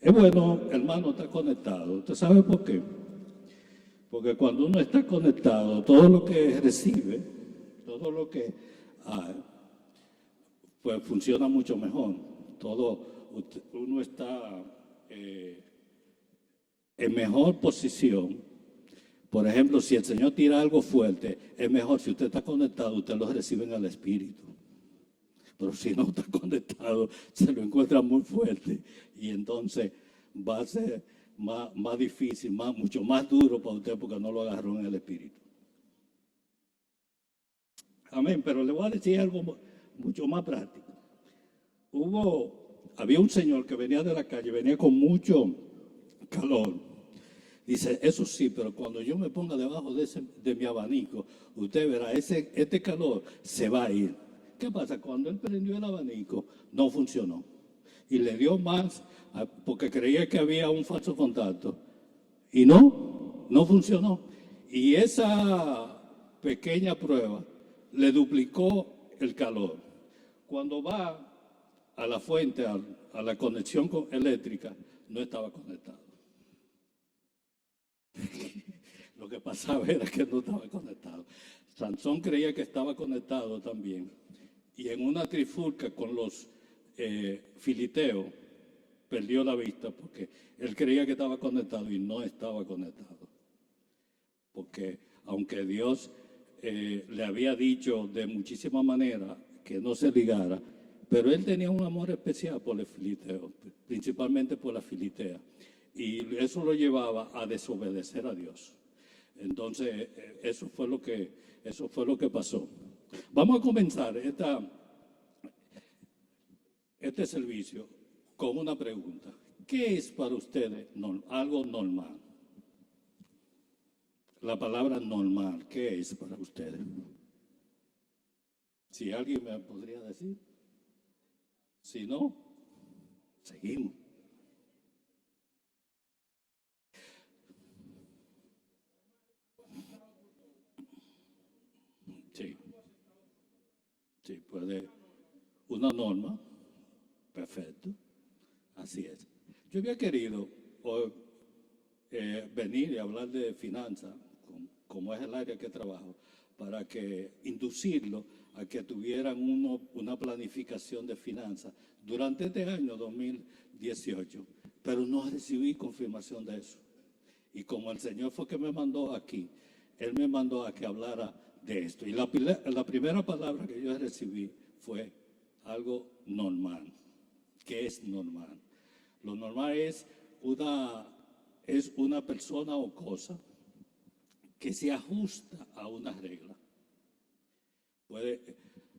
Es bueno, hermano, estar conectado. ¿Usted sabe por qué? Porque cuando uno está conectado, todo lo que recibe, todo lo que pues funciona mucho mejor. Uno está en mejor posición. Por ejemplo, si el Señor tira algo fuerte, es mejor si usted está conectado, usted lo recibe en el Espíritu. Pero si no está conectado, se lo encuentra muy fuerte y entonces va a ser más difícil, mucho más duro para usted porque no lo agarró en el Espíritu. Amén, pero le voy a decir algo mucho más práctico. Había un señor que venía de la calle, venía con mucho calor. Dice, eso sí, pero cuando yo me ponga debajo de mi abanico, usted verá, este calor se va a ir. ¿Qué pasa? Cuando él prendió el abanico, no funcionó. Y le dio más, porque creía que había un falso contacto. Y no funcionó. Y esa pequeña prueba le duplicó el calor. Cuando va a la fuente, a la conexión eléctrica, no estaba conectado. Lo que pasaba era que no estaba conectado. Sansón creía que estaba conectado también. Y en una trifulca con los filisteos, perdió la vista porque él creía que estaba conectado y no estaba conectado. Porque aunque Dios le había dicho de muchísimas maneras que no se ligara, pero él tenía un amor especial por los filisteos, principalmente por la Filistea. Y eso lo llevaba a desobedecer a Dios. Entonces, eso fue lo que pasó. Vamos a comenzar este servicio con una pregunta. ¿Qué es para ustedes algo normal? La palabra normal, ¿qué es para ustedes? Si alguien me podría decir. Si no, seguimos. Sí, puede. Una norma. Perfecto. Así es. Yo había querido venir y hablar de finanzas, como es el área que trabajo, para que inducirlo a que tuvieran una planificación de finanzas durante este año 2018, pero no recibí confirmación de eso. Y como el Señor fue que me mandó aquí, Él me mandó a que hablara de esto. Y la primera palabra que yo recibí fue algo normal. ¿Qué es normal? Lo normal es una persona o cosa que se ajusta a una regla.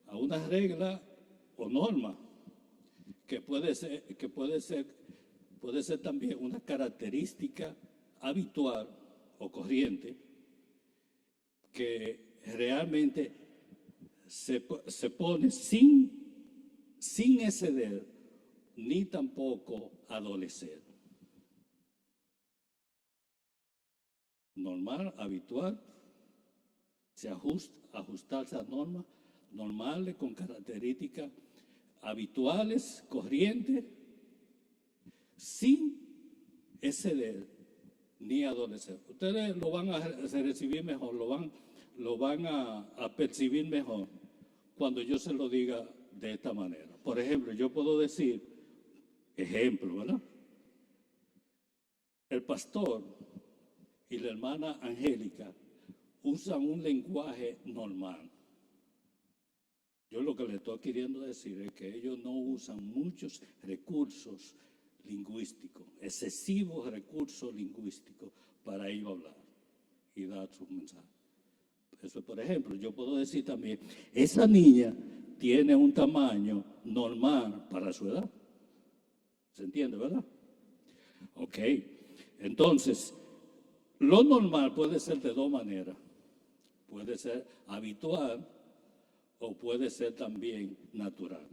A una regla o norma que puede ser también una característica habitual o corriente que realmente se pone sin exceder ni tampoco adolecer. Normal, habitual, ajustarse a normas normales con características habituales, corrientes, sin exceder ni adolecer. Ustedes lo van a recibir mejor, lo van a percibir mejor cuando yo se lo diga de esta manera. Por ejemplo, yo puedo decir, ¿verdad? El pastor y la hermana Angélica usan un lenguaje normal. Yo lo que le estoy queriendo decir es que ellos no usan muchos recursos lingüísticos, excesivos recursos lingüísticos para ellos hablar y dar sus mensajes. Eso, por ejemplo, yo puedo decir también, esa niña tiene un tamaño normal para su edad. ¿Se entiende, verdad? Ok. Entonces, lo normal puede ser de dos maneras. Puede ser habitual o puede ser también natural.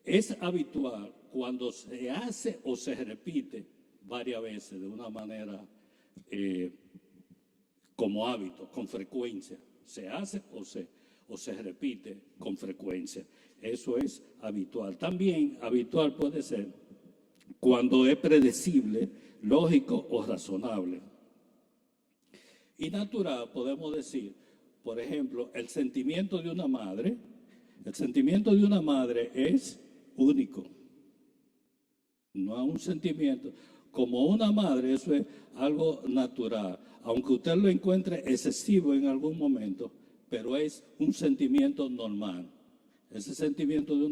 Es habitual cuando se hace o se repite varias veces de una manera como hábito, con frecuencia. Se hace o se repite con frecuencia. Eso es habitual. También habitual puede ser cuando es predecible, lógico o razonable. Y natural, podemos decir, por ejemplo, el sentimiento de una madre. El sentimiento de una madre es único. No es un sentimiento. Como una madre, eso es algo natural. Aunque usted lo encuentre excesivo en algún momento, pero es un sentimiento normal. Ese sentimiento de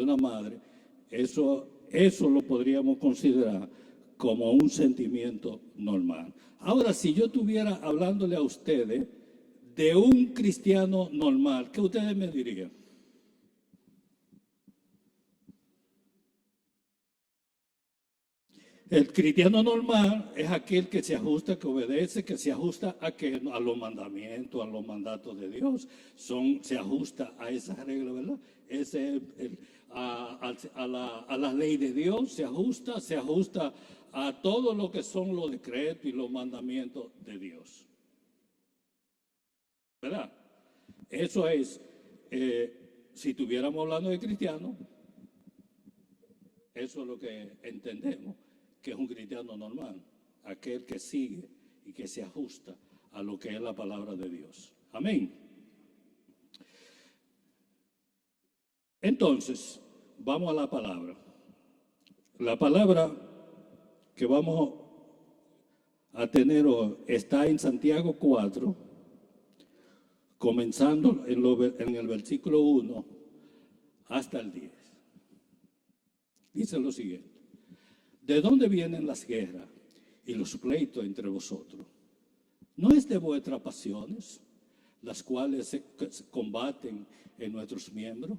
una madre, eso lo podríamos considerar como un sentimiento normal. Ahora, si yo estuviera hablándole a ustedes de un cristiano normal, ¿qué ustedes me dirían? El cristiano normal es aquel que se ajusta, que obedece, que se ajusta a los mandamientos, a los mandatos de Dios. Se ajusta a esas reglas, ¿verdad? A la ley de Dios, se ajusta a todo lo que son los decretos y los mandamientos de Dios. ¿Verdad? Eso es, si estuviéramos hablando de cristianos, eso es lo que entendemos, que es un cristiano normal, aquel que sigue y que se ajusta a lo que es la palabra de Dios. Amén. Entonces, vamos a la palabra. La palabra que vamos a tener hoy está en Santiago 4, comenzando en el versículo 1 hasta el 10. Dice lo siguiente: ¿de dónde vienen las guerras y los pleitos entre vosotros? ¿No es de vuestras pasiones, las cuales se combaten en nuestros miembros?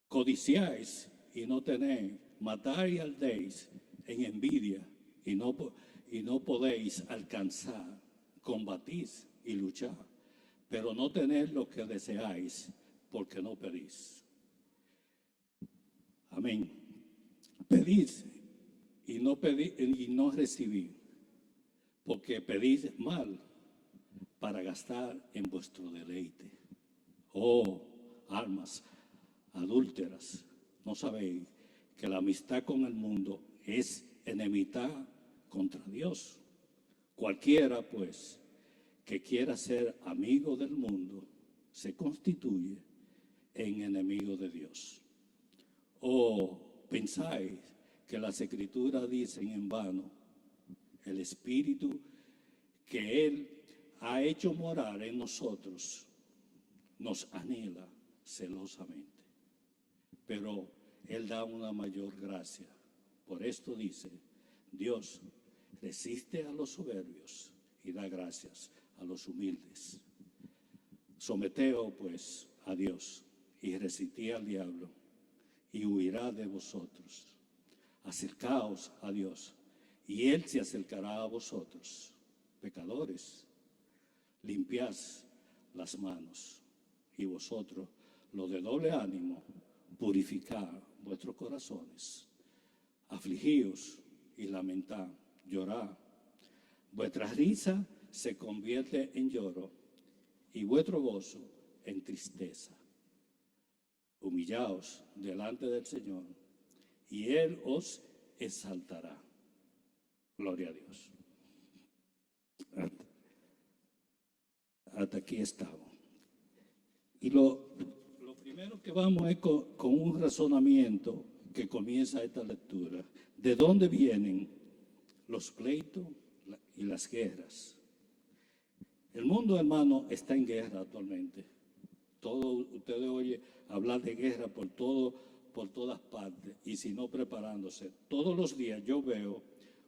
Codiciáis y no tenéis, matáis y ardéis en envidia y no podéis alcanzar, combatís y luchar, pero no tenéis lo que deseáis, porque no pedís. Amén. Pedís y no recibís, porque pedís mal para gastar en vuestro deleite. Oh, almas adúlteras, ¿no sabéis que la amistad con el mundo es enemistad contra Dios? Cualquiera, pues, que quiera ser amigo del mundo, se constituye en enemigo de Dios. ¿O pensáis que las Escrituras dicen en vano, el Espíritu que Él ha hecho morar en nosotros nos anhela celosamente? Pero Él da una mayor gracia. Por esto dice, Dios resiste a los soberbios y da gracias a los humildes. Someteos pues a Dios y resistid al diablo y huirá de vosotros. Acercaos a Dios y Él se acercará a vosotros. Pecadores, limpiad las manos, y vosotros, los de doble ánimo, purificad vuestros corazones. Afligíos y lamentad, llorad. Vuestra risa se convierte en lloro y vuestro gozo en tristeza. Humillaos delante del Señor y Él os exaltará. Gloria a Dios. Hasta aquí estamos. Y lo primero que vamos es con un razonamiento que comienza esta lectura. ¿De dónde vienen los pleitos y las guerras? El mundo, hermano, está en guerra actualmente. Ustedes oyen hablar de guerra por todas partes, y si no preparándose. Todos los días yo veo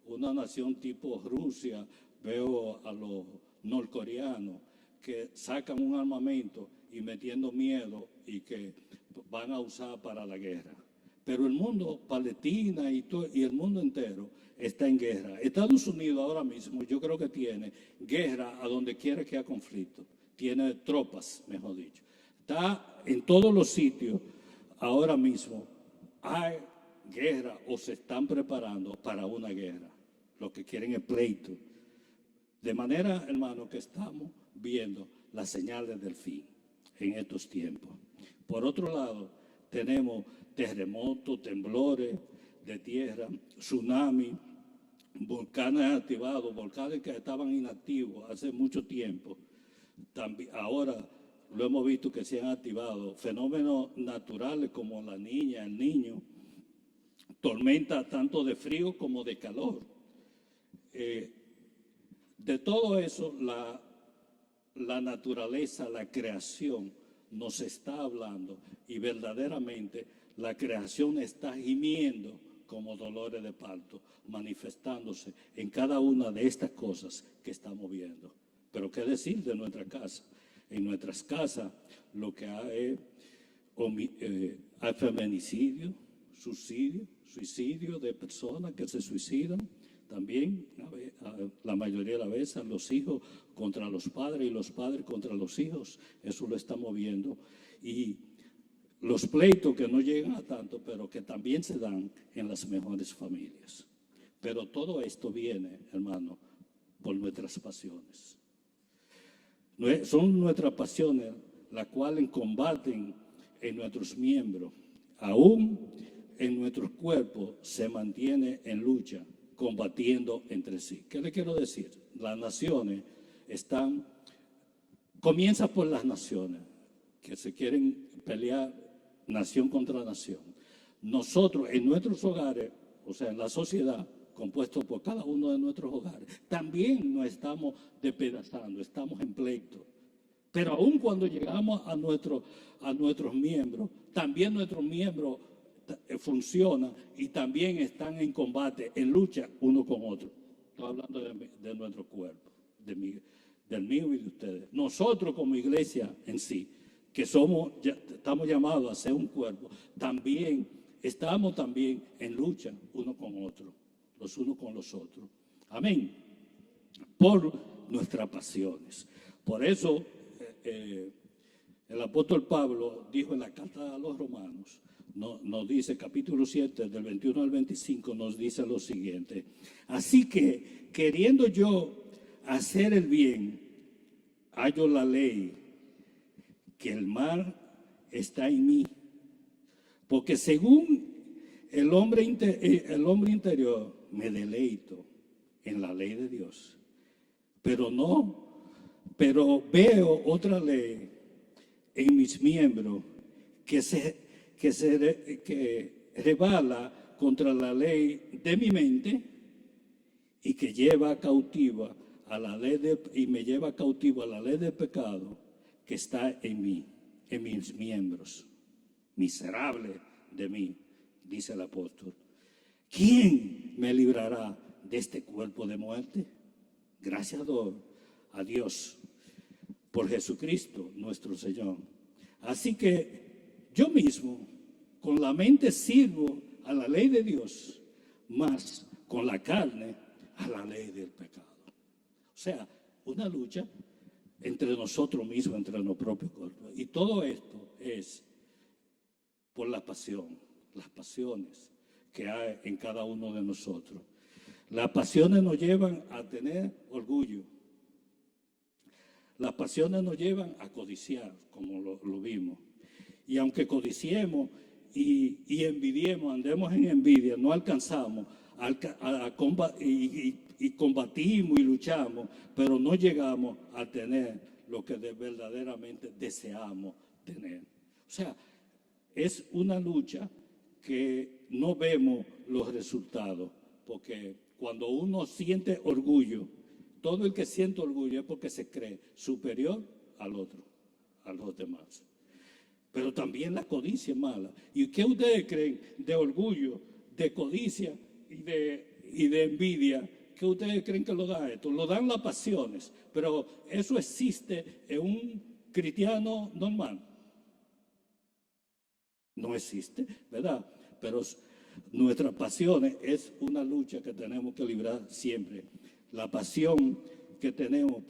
una nación tipo Rusia, veo a los norcoreanos que sacan un armamento y metiendo miedo y que van a usar para la guerra. Pero el mundo, Palestina y el mundo entero está en guerra. Estados Unidos ahora mismo yo creo que tiene guerra a donde quiera que haya conflicto. Tiene tropas, mejor dicho. Está en todos los sitios ahora mismo. Hay guerra o se están preparando para una guerra. Lo que quieren es pleito. De manera, hermano, que estamos viendo las señales del fin en estos tiempos. Por otro lado, tenemos terremotos, temblores de tierra, tsunami, volcanes activados, volcanes que estaban inactivos hace mucho tiempo. También, ahora lo hemos visto que se han activado fenómenos naturales como la niña, el niño, tormenta tanto de frío como de calor. De todo eso, la naturaleza, la creación nos está hablando y verdaderamente la creación está gimiendo como dolores de parto, manifestándose en cada una de estas cosas que estamos viendo. Pero qué decir de nuestra casa. En nuestras casas lo que hay feminicidio, suicidio de personas que se suicidan. También, la mayoría de las veces, los hijos contra los padres y los padres contra los hijos. Eso lo estamos viendo. Y los pleitos que no llegan a tanto, pero que también se dan en las mejores familias. Pero todo esto viene, hermano, por nuestras pasiones. Son nuestras pasiones las cuales combaten en nuestros miembros. Aún en nuestros cuerpos se mantiene en lucha, combatiendo entre sí. ¿Qué le quiero decir? Las naciones comienza por las naciones, que se quieren pelear nación contra nación. Nosotros en nuestros hogares, o sea, en la sociedad, compuesto por cada uno de nuestros hogares, también nos estamos despedazando, estamos en pleito. Pero aún cuando llegamos a nuestros miembros, también nuestros miembros funcionan y también están en combate, en lucha uno con otro. Estoy hablando de nuestro cuerpo, del mío y de ustedes. Nosotros como iglesia en sí, que estamos llamados a ser un cuerpo, también estamos en lucha uno con otro, los unos con los otros. Amén. Por nuestras pasiones. Por eso el apóstol Pablo dijo en la carta a los Romanos, nos dice, capítulo 7, del 21 al 25, nos dice lo siguiente: así que, queriendo yo hacer el bien, hallo la ley, que el mal está en mí. Porque según el hombre interior, me deleito en la ley de Dios. Pero veo otra ley en mis miembros que rebala contra la ley de mi mente y que lleva cautiva a la ley y me lleva cautivo a la ley del pecado que está en mí, en mis miembros. Miserable de mí, dice el apóstol. ¿Quién me librará de este cuerpo de muerte? Gracias a Dios por Jesucristo nuestro Señor. Así que yo mismo con la mente sirvo a la ley de Dios, más con la carne a la ley del pecado. O sea, una lucha entre nosotros mismos, entre nuestro propio cuerpo. Y todo esto es por la pasión, las pasiones que hay en cada uno de nosotros. Las pasiones nos llevan a tener orgullo. Las pasiones nos llevan a codiciar, como lo vimos. Y aunque codiciemos y envidiemos, andemos en envidia, no alcanzamos y combatimos y luchamos, pero no llegamos a tener lo que verdaderamente deseamos tener. O sea, es una lucha que no vemos los resultados, porque cuando uno siente orgullo, todo el que siente orgullo es porque se cree superior al otro, a los demás. Pero también la codicia es mala. ¿Y qué ustedes creen de orgullo, de codicia y de envidia? ¿Qué ustedes creen que lo da esto? Lo dan las pasiones, pero eso existe en un cristiano normal. No existe, ¿verdad? Pero nuestras pasiones es una lucha que tenemos que librar siempre. La pasión que tenemos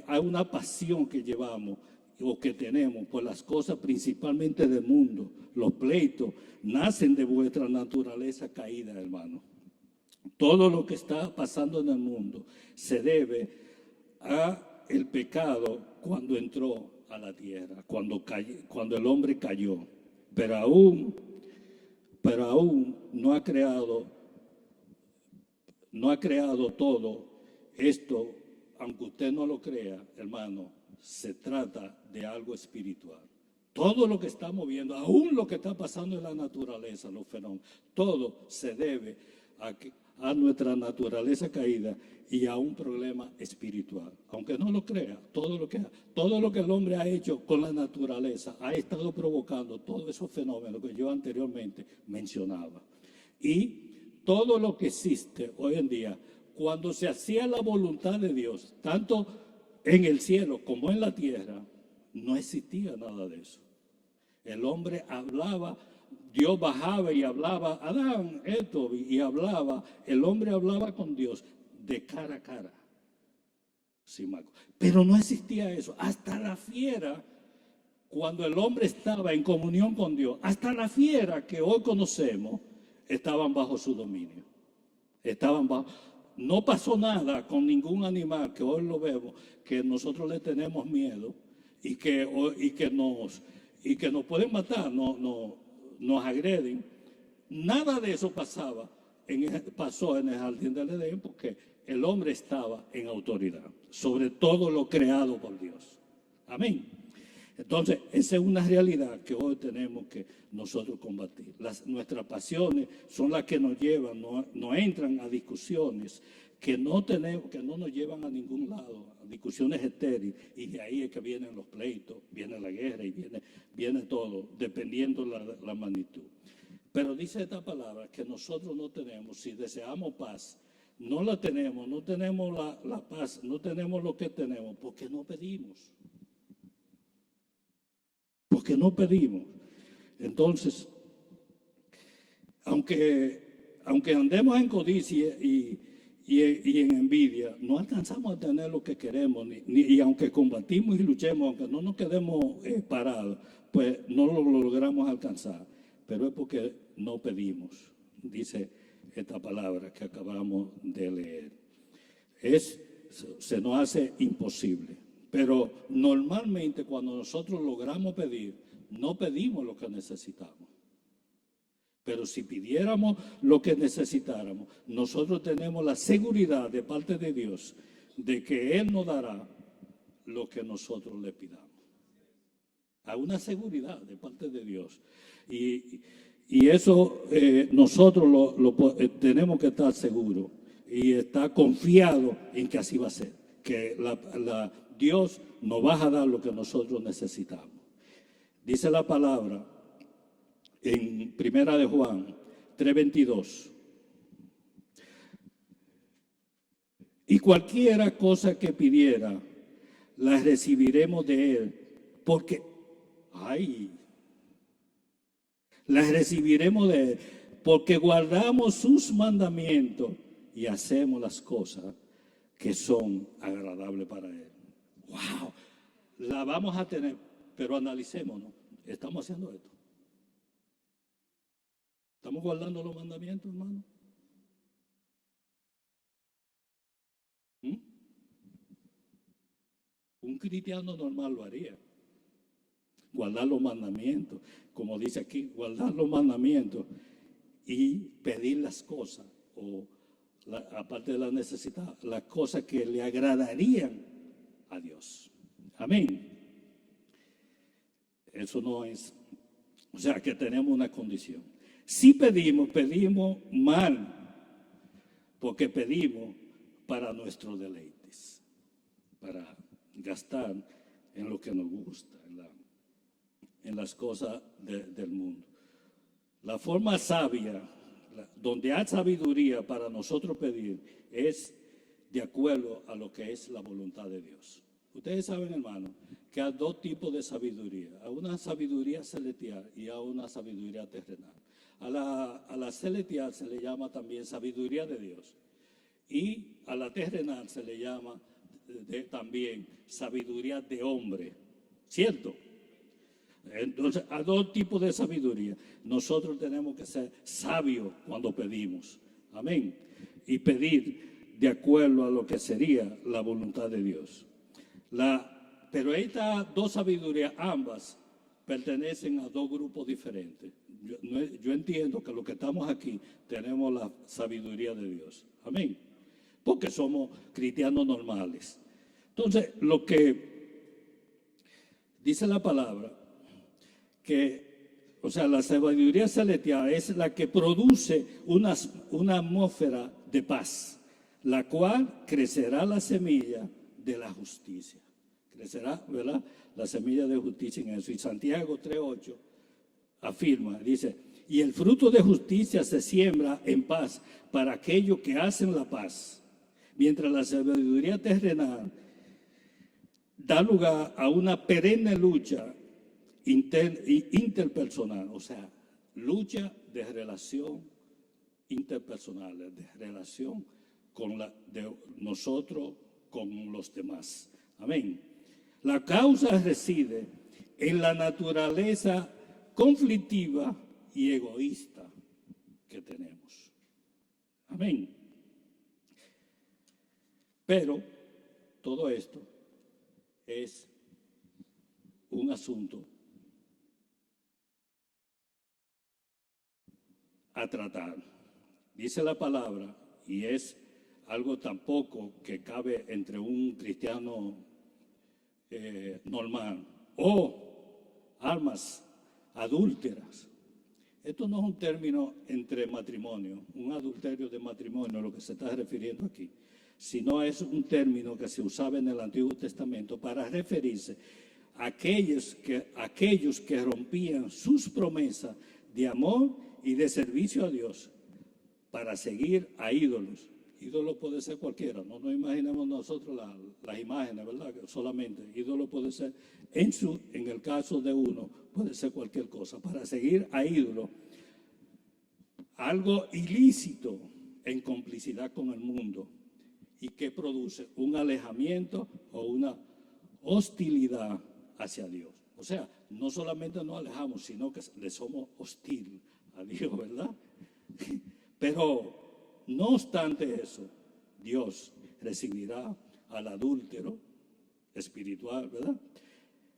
hay una pasión que llevamos o que tenemos por las cosas principalmente del mundo. Los pleitos nacen de vuestra naturaleza caída, hermano. Todo lo que está pasando en el mundo se debe a el pecado cuando entró a la tierra cuando el hombre cayó, pero aún no ha creado todo esto, aunque usted no lo crea, hermano, se trata de algo espiritual. Todo lo que estamos viendo, aún lo que está pasando en la naturaleza, los fenómenos, todo se debe a nuestra naturaleza caída y a un problema espiritual. Aunque no lo crea, todo lo que el hombre ha hecho con la naturaleza ha estado provocando todos esos fenómenos que yo anteriormente mencionaba. Y todo lo que existe hoy en día, cuando se hacía la voluntad de Dios, tanto en el cielo como en la tierra, no existía nada de eso. El hombre hablaba, Dios bajaba y hablaba, Adán, esto, y hablaba, el hombre hablaba con Dios de cara a cara. Sí, Marco. Pero no existía eso. Hasta la fiera, cuando el hombre estaba en comunión con Dios, hasta la fiera que hoy conocemos, estaban bajo su dominio. No pasó nada con ningún animal que hoy lo vemos, que nosotros le tenemos miedo y que nos pueden matar, nos agreden. Nada de eso pasó en el jardín del Edén, porque el hombre estaba en autoridad sobre todo lo creado por Dios. Amén. Entonces, esa es una realidad que hoy tenemos que nosotros combatir. Nuestras pasiones son las que nos llevan, no entran a discusiones que no nos llevan a ningún lado, a discusiones estériles, y de ahí es que vienen los pleitos, viene la guerra y viene todo, dependiendo la magnitud. Pero dice esta palabra que nosotros no tenemos, si deseamos paz, no la tenemos, no tenemos la paz, no tenemos lo que tenemos, porque no pedimos. Porque no pedimos. Entonces, aunque andemos en codicia y en envidia, no alcanzamos a tener lo que queremos, y aunque combatimos y luchemos, aunque no nos quedemos parados, pues no lo logramos alcanzar. Pero es porque no pedimos, dice esta palabra que acabamos de leer. Se nos hace imposible. Pero normalmente cuando nosotros logramos pedir, no pedimos lo que necesitamos. Pero si pidiéramos lo que necesitáramos, nosotros tenemos la seguridad de parte de Dios de que Él nos dará lo que nosotros le pidamos. Hay una seguridad de parte de Dios. Y eso nosotros tenemos que estar seguros y estar confiados en que así va a ser. Que Dios nos va a dar lo que nosotros necesitamos. Dice la palabra en Primera de Juan 3:22. Y cualquiera cosa que pidiera, la recibiremos de Él, porque, la recibiremos de Él, porque guardamos sus mandamientos y hacemos las cosas que son agradables para Él. ¡Wow! La vamos a tener, pero analicémonos. ¿Estamos haciendo esto? ¿Estamos guardando los mandamientos, hermano? Un cristiano normal lo haría. Guardar los mandamientos, como dice aquí, guardar los mandamientos y pedir las cosas, aparte de la necesidad, las cosas que le agradarían a Dios. Amén. Eso no es, o sea, que tenemos una condición. Si pedimos mal, porque pedimos para nuestros deleites, para gastar en lo que nos gusta, en las cosas del mundo. La forma sabia, donde hay sabiduría para nosotros pedir, es de acuerdo a lo que es la voluntad de Dios. Ustedes saben, hermano, que hay dos tipos de sabiduría. Hay una sabiduría celestial y hay una sabiduría terrenal. A la celestial se le llama también sabiduría de Dios. Y a la terrenal se le llama también sabiduría de hombre. ¿Cierto? Entonces, hay dos tipos de sabiduría. Nosotros tenemos que ser sabios cuando pedimos. Amén. Y pedir de acuerdo a lo que sería la voluntad de Dios. pero estas dos sabidurías, ambas, pertenecen a dos grupos diferentes. Yo entiendo que los que estamos aquí tenemos la sabiduría de Dios. Amén. Porque somos cristianos normales. Entonces, lo que dice la palabra, o sea, la sabiduría celestial es la que produce una atmósfera de paz, la cual crecerá la semilla de la justicia. Crecerá, ¿verdad?, la semilla de justicia en eso. Y Santiago 3:8 afirma, dice, y el fruto de justicia se siembra en paz para aquellos que hacen la paz, mientras la sabiduría terrenal da lugar a una perenne lucha interpersonal, o sea, lucha de relación interpersonal, de relación de nosotros con los demás. Amén. La causa reside en la naturaleza conflictiva y egoísta que tenemos. Amén. Pero todo esto es un asunto a tratar. Dice la palabra, y es algo tampoco que cabe entre un cristiano normal, o almas adúlteras. Esto no es un término entre matrimonio, un adulterio de matrimonio, lo que se está refiriendo aquí, sino es un término que se usaba en el Antiguo Testamento para referirse a aquellos que rompían sus promesas de amor y de servicio a Dios para seguir a ídolos. Ídolo puede ser cualquiera, no nos imaginemos nosotros las imágenes, ¿verdad? Solamente ídolo puede ser, en el caso de uno, puede ser cualquier cosa. Para seguir a ídolo, algo ilícito en complicidad con el mundo y que produce un alejamiento o una hostilidad hacia Dios. O sea, no solamente nos alejamos, sino que le somos hostil a Dios, ¿verdad? Pero no obstante eso, Dios recibirá al adúltero espiritual, ¿verdad?,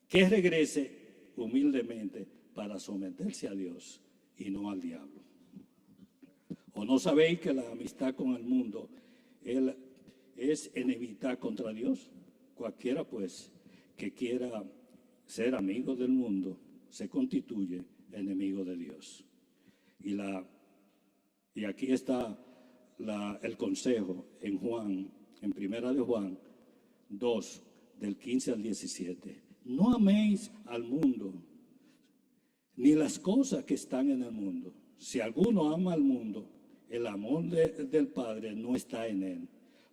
que regrese humildemente para someterse a Dios y no al diablo. ¿O no sabéis que la amistad con el mundo es enemistad contra Dios? Cualquiera, pues, que quiera ser amigo del mundo se constituye enemigo de Dios. Y aquí está el consejo en Primera de Juan 2, del 15 al 17. No améis al mundo, ni las cosas que están en el mundo. Si alguno ama al mundo, el amor del Padre no está en él.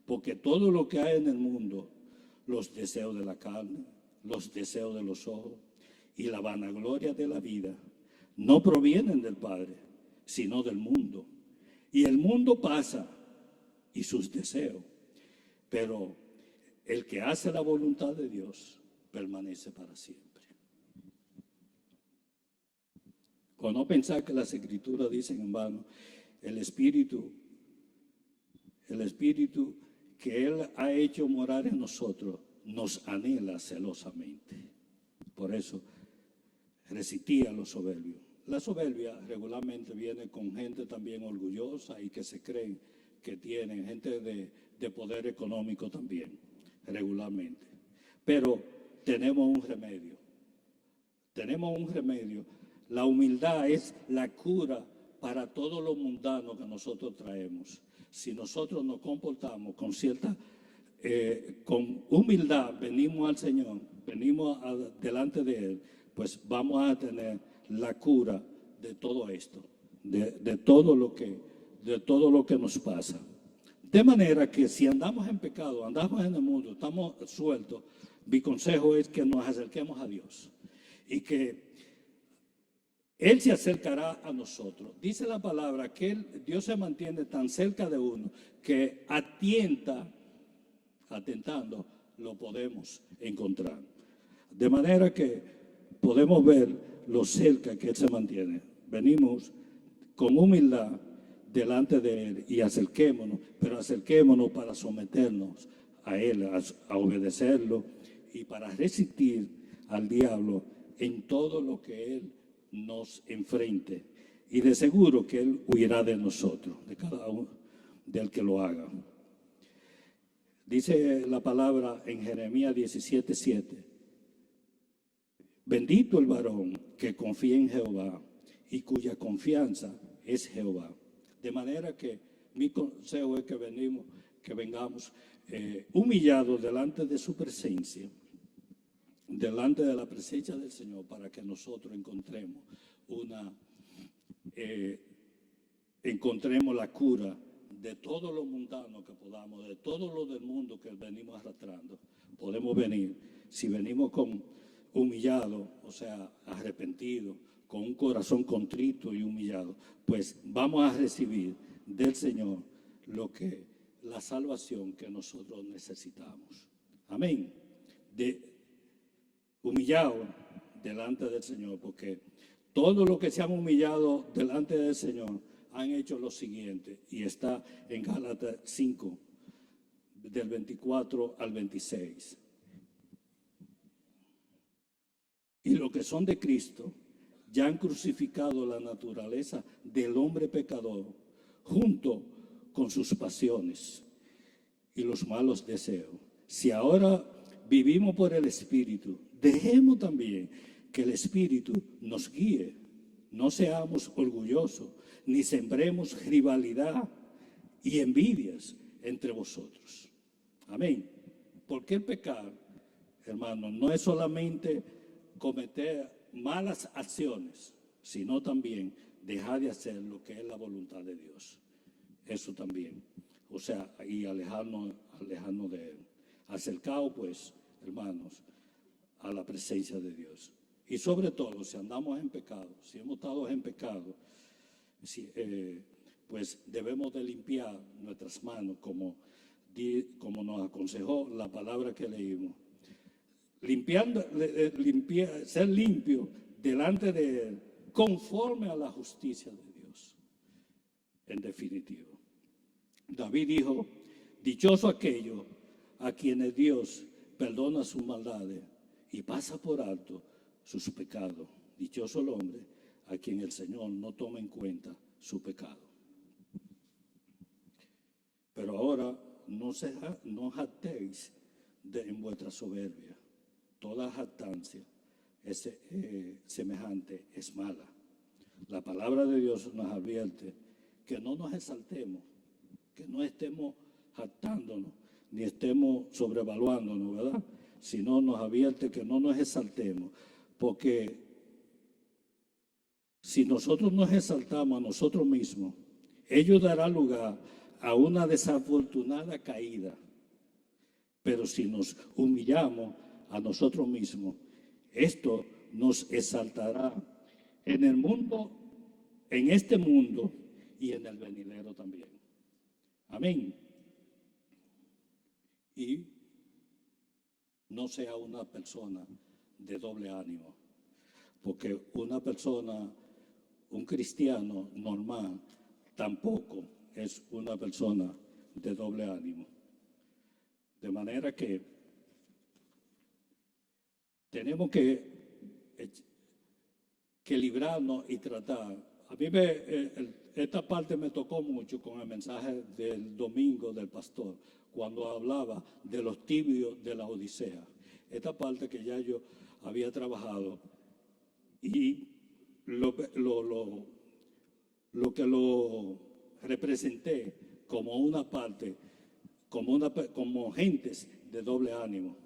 Porque todo lo que hay en el mundo, los deseos de la carne, los deseos de los ojos y la vanagloria de la vida, no provienen del Padre, sino del mundo. Y el mundo pasa y sus deseos, pero el que hace la voluntad de Dios permanece para siempre. O no pensar que las Escrituras dicen en vano, el Espíritu que Él ha hecho morar en nosotros nos anhela celosamente. Por eso resistía a los soberbios. La soberbia regularmente viene con gente también orgullosa y que se creen que tienen, gente de poder económico también, regularmente. Pero tenemos un remedio. Tenemos un remedio. La humildad es la cura para todo lo mundano que nosotros traemos. Si nosotros nos comportamos con humildad, venimos al Señor, venimos delante de Él, pues vamos a tener la cura de todo esto, de todo lo que nos pasa. De manera que si andamos en pecado, andamos en el mundo, estamos sueltos, mi consejo es que nos acerquemos a Dios y que Él se acercará a nosotros. Dice la palabra que Dios se mantiene tan cerca de uno que atentando, lo podemos encontrar. De manera que podemos ver lo cerca que Él se mantiene. Venimos con humildad delante de Él y acerquémonos, pero acerquémonos para someternos a Él, a obedecerlo y para resistir al diablo en todo lo que él nos enfrente. Y de seguro que él huirá de nosotros, de cada uno del que lo haga. Dice la palabra en Jeremías 17:7. Bendito el varón que confía en Jehová y cuya confianza es Jehová. De manera que mi consejo es que vengamos humillados delante de su presencia, delante de la presencia del Señor, para que nosotros encontremos la cura de todo lo mundano que podamos, de todo lo del mundo que venimos arrastrando. Podemos venir, si venimos humillados, o sea, arrepentidos, con un corazón contrito y humillado, pues vamos a recibir del Señor la salvación que nosotros necesitamos. Amén. Humillado delante del Señor, porque todos los que se han humillado delante del Señor han hecho lo siguiente, y está en Gálatas 5, del 24 al 26. Y los que son de Cristo ya han crucificado la naturaleza del hombre pecador junto con sus pasiones y los malos deseos. Si ahora vivimos por el Espíritu, dejemos también que el Espíritu nos guíe. No seamos orgullosos, ni sembremos rivalidad y envidias entre vosotros. Amén. Porque el pecado, hermano, no es solamente cometer malas acciones, sino también dejar de hacer lo que es la voluntad de Dios. Eso también. O sea, y alejarnos de Él. Acercaos, pues, hermanos, a la presencia de Dios. Y sobre todo, si andamos en pecado, si hemos estado en pecado, pues debemos de limpiar nuestras manos, como nos aconsejó la palabra que leímos. Ser limpio delante de Él, conforme a la justicia de Dios. En definitiva, David dijo: dichoso aquellos a quienes Dios perdona sus maldades y pasa por alto sus pecados. Dichoso el hombre a quien el Señor no toma en cuenta su pecado. Pero ahora no jactéis en vuestra soberbia. Toda jactancia semejante es mala. La palabra de Dios nos advierte que no nos exaltemos, que no estemos jactándonos, ni estemos sobrevaluándonos, ¿verdad? Sino nos advierte que no nos exaltemos, porque si nosotros nos exaltamos a nosotros mismos, ello dará lugar a una desafortunada caída. Pero si nos humillamos a nosotros mismos, esto nos exaltará en el mundo, en este mundo y en el venidero también. Amén. Y no sea una persona de doble ánimo, porque un cristiano normal tampoco es una persona de doble ánimo. De manera que tenemos que librarnos y tratar. A mí esta parte me tocó mucho con el mensaje del domingo del pastor, cuando hablaba de los tibios de la Odisea. Esta parte que ya yo había trabajado, y lo que lo representé como una parte, como gentes de doble ánimo.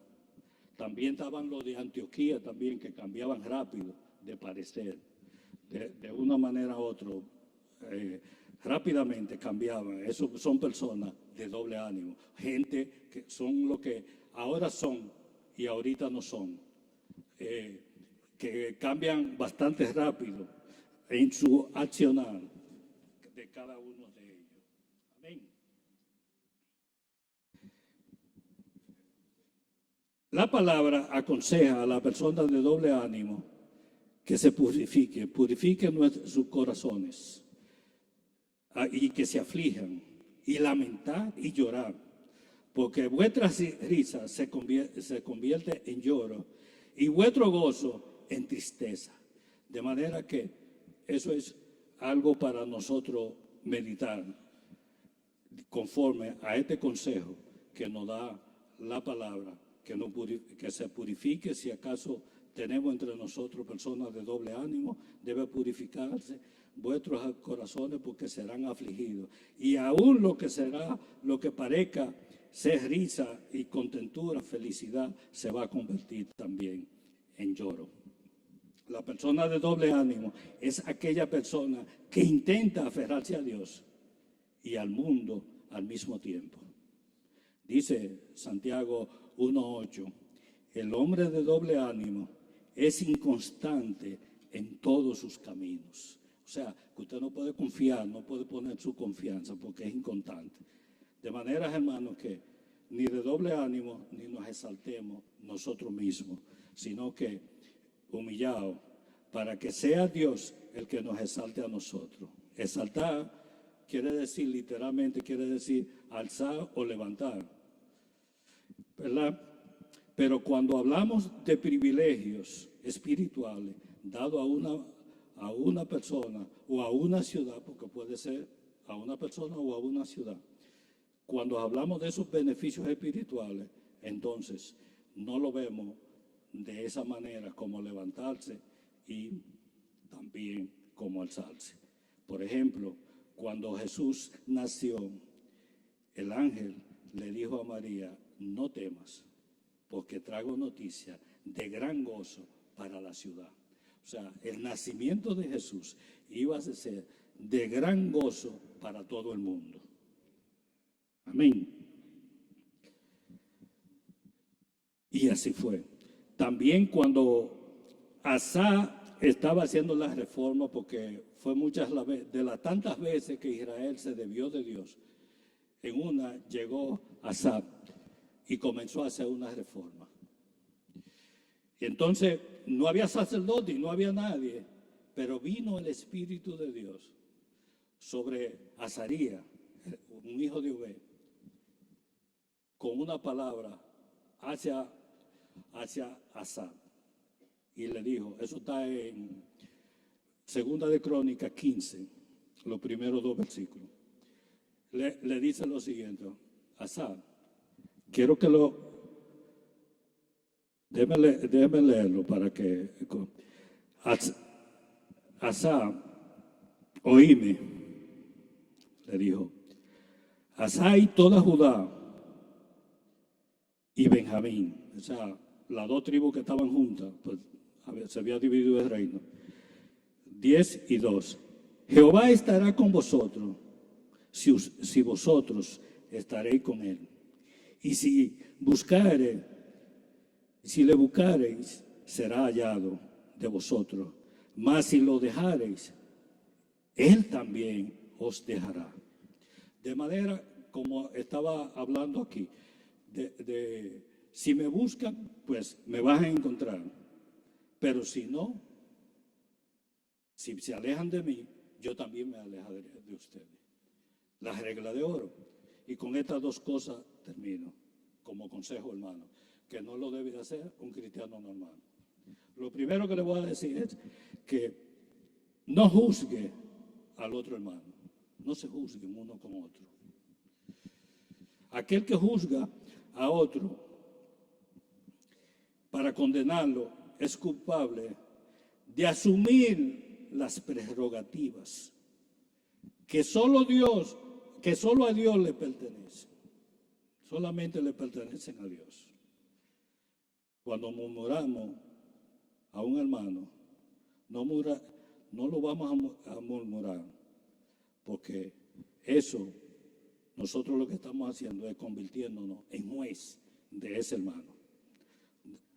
También estaban los de Antioquía también, que cambiaban rápido de parecer, de una manera u otra, rápidamente cambiaban. Esos son personas de doble ánimo, gente que son lo que ahora son y ahorita no son, que cambian bastante rápido en su accionar de cada uno de ellos. Amén. La palabra aconseja a la persona de doble ánimo que se purifique sus corazones, y que se aflijan y lamentar y llorar, porque vuestra risa se convierte en lloro y vuestro gozo en tristeza. De manera que eso es algo para nosotros meditar conforme a este consejo que nos da la palabra, que se purifique. Si acaso tenemos entre nosotros personas de doble ánimo, debe purificarse vuestros corazones porque serán afligidos. Y aún lo que parezca ser risa y contentura, felicidad, se va a convertir también en lloro. La persona de doble ánimo es aquella persona que intenta aferrarse a Dios y al mundo al mismo tiempo. Dice Santiago 1:8, el hombre de doble ánimo es inconstante en todos sus caminos. O sea, que usted no puede confiar, no puede poner su confianza porque es inconstante. De manera, hermanos, que ni de doble ánimo ni nos exaltemos nosotros mismos, sino que humillados para que sea Dios el que nos exalte a nosotros. Exaltar quiere decir, literalmente, quiere decir alzar o levantar, ¿verdad? Pero cuando hablamos de privilegios espirituales dados a una persona o a una ciudad, porque puede ser a una persona o a una ciudad, cuando hablamos de esos beneficios espirituales, entonces no lo vemos de esa manera como levantarse y también como alzarse. Por ejemplo, cuando Jesús nació, el ángel le dijo a María, no temas, porque traigo noticia de gran gozo para la ciudad. O sea, el nacimiento de Jesús iba a ser de gran gozo para todo el mundo. Amén. Y así fue. También cuando Asa estaba haciendo la reforma, porque fue muchas de las tantas veces que Israel se desvió de Dios, en una llegó Asa y comenzó a hacer una reforma. Y entonces no había sacerdote y no había nadie, pero vino el Espíritu de Dios sobre Azarías, un hijo de Obed, con una palabra hacia Asa. Y le dijo, eso está en Segunda de Crónicas 15, los primeros 2 versículos. Le dice lo siguiente, Asa, quiero que déjeme leerlo para que... Asa, oíme, le dijo, Asa y toda Judá y Benjamín, o sea, las 2 tribus que estaban juntas, pues se había dividido el reino. 10:2. Jehová estará con vosotros, si vosotros estaréis con él. Y si le buscareis, será hallado de vosotros. Mas si lo dejareis, él también os dejará. De manera, como estaba hablando aquí, si me buscan, pues me vas a encontrar. Pero si no, si se alejan de mí, yo también me alejaré de ustedes. La regla de oro. Y con estas 2 cosas termino, como consejo, hermano, que no lo debe de hacer un cristiano normal. Lo primero que le voy a decir es que no juzgue al otro hermano. No se juzguen uno con otro. Aquel que juzga a otro para condenarlo es culpable de asumir las prerrogativas que solo a Dios le pertenecen. Solamente le pertenecen a Dios. Cuando murmuramos a un hermano, no lo vamos a murmurar, porque eso, nosotros lo que estamos haciendo es convirtiéndonos en juez de ese hermano.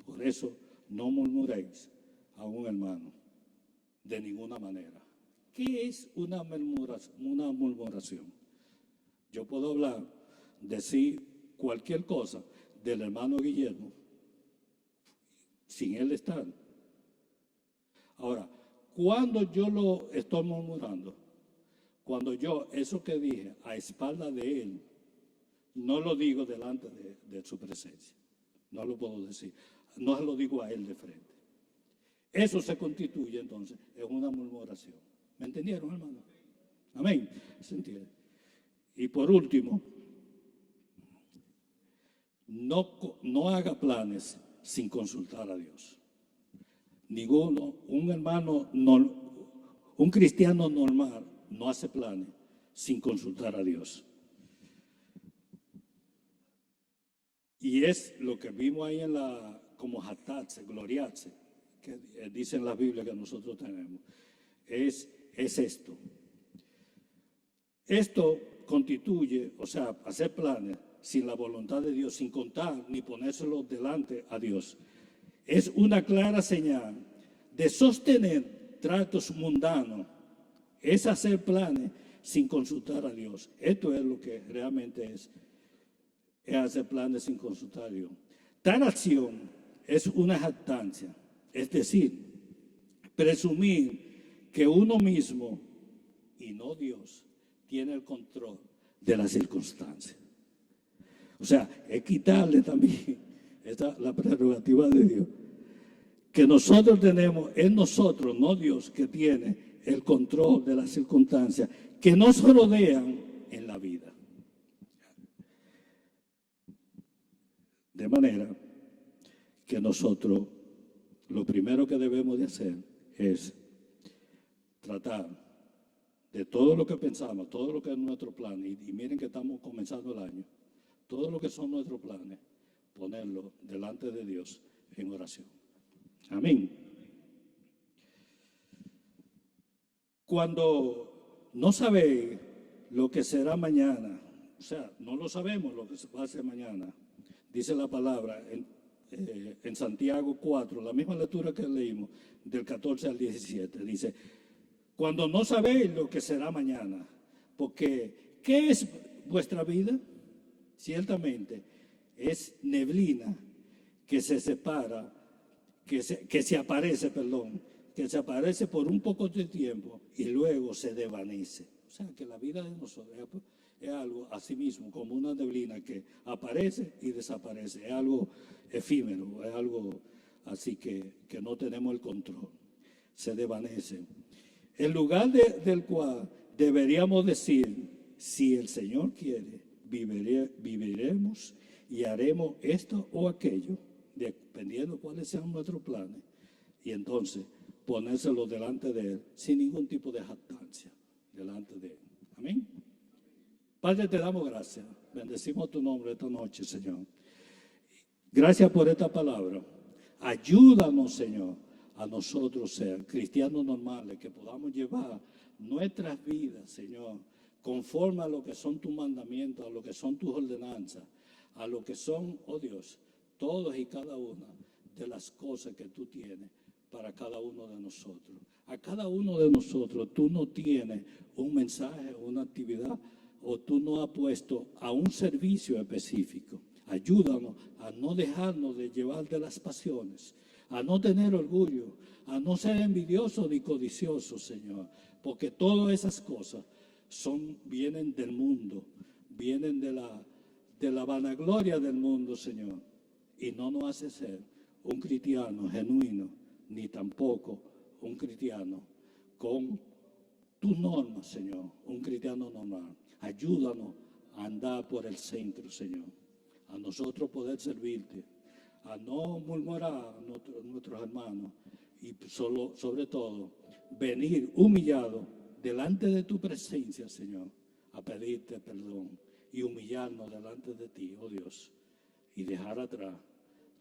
Por eso, no murmuréis a un hermano de ninguna manera. ¿Qué es una murmuración? Yo puedo hablar, decir cualquier cosa del hermano Guillermo sin él estar. Ahora, cuando yo lo estoy murmurando, cuando yo eso que dije a espalda de él, No lo digo delante de su presencia. No lo puedo decir. No se lo digo a él de frente. Eso se constituye entonces en una murmuración. ¿Me entendieron, hermano? Amén. ¿Se entiende? Y por último, no haga planes sin consultar a Dios. Ninguno, un cristiano normal no hace planes sin consultar a Dios. Y es lo que vimos ahí como jactarse, gloriarse, que dice en la Biblia que nosotros tenemos. Es esto. Esto constituye, o sea, hacer planes sin la voluntad de Dios, sin contar ni ponérselo delante a Dios. Es una clara señal de sostener tratos mundanos. Es hacer planes sin consultar a Dios. Esto es lo que realmente es hacer planes sin consultar a Dios. Tal acción es una jactancia, es decir, presumir que uno mismo y no Dios tiene el control de las circunstancias. O sea, es quitarle también la prerrogativa de Dios. Que nosotros tenemos, es nosotros, no Dios, que tiene el control de las circunstancias que nos rodean en la vida. De manera que nosotros lo primero que debemos de hacer es tratar de todo lo que pensamos, todo lo que es nuestro plan, y miren que estamos comenzando el año, todo lo que son nuestros planes, ponerlo delante de Dios en oración. Amén. Cuando no sabéis lo que será mañana, o sea, no lo sabemos lo que va a hacer mañana, dice la palabra en Santiago 4, la misma lectura que leímos, del 14 al 17, dice, cuando no sabéis lo que será mañana, porque ¿qué es vuestra vida? Ciertamente es neblina que se separa, que se aparece por un poco de tiempo y luego se desvanece. O sea, que la vida de nosotros es algo así mismo, como una neblina que aparece y desaparece. Es algo efímero, es algo así que no tenemos el control. Se desvanece. En lugar del cual deberíamos decir, si el Señor quiere, viviremos y haremos esto o aquello, dependiendo cuáles sean nuestros planes, y entonces ponérselo delante de Él sin ningún tipo de jactancia, delante de Él. Amén. Padre, te damos gracias. Bendecimos tu nombre esta noche, Señor. Gracias por esta palabra. Ayúdanos, Señor, a nosotros ser cristianos normales, que podamos llevar nuestras vidas, Señor, conforme a lo que son tus mandamientos, a lo que son tus ordenanzas, a lo que son, oh Dios, todas y cada una de las cosas que tú tienes para cada uno de nosotros. A cada uno de nosotros tú no tienes un mensaje, una actividad, o tú no has puesto a un servicio específico. Ayúdanos a no dejarnos de llevar de las pasiones, a no tener orgullo, a no ser envidiosos ni codiciosos, Señor, porque todas esas cosas vienen del mundo, vienen de la vanagloria del mundo, Señor, y no nos hace ser un cristiano genuino, ni tampoco un cristiano con tus normas, Señor, un cristiano normal. Ayúdanos a andar por el centro, Señor, a nosotros poder servirte, a no murmurar a nuestros hermanos y sobre todo venir humillado delante de tu presencia, Señor, a pedirte perdón y humillarnos delante de ti, oh Dios, y dejar atrás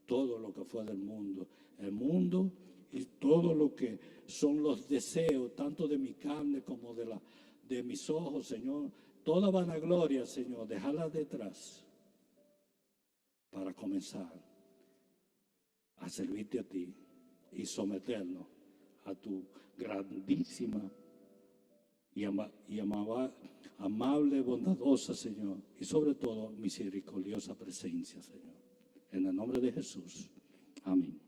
todo lo que fue del mundo, el mundo y todo lo que son los deseos, tanto de mi carne como de mis ojos, Señor, toda vanagloria, Señor, dejarla detrás para comenzar a servirte a ti y someternos a tu grandísima y amable, bondadosa, Señor, y sobre todo misericordiosa presencia, Señor. En el nombre de Jesús. Amén.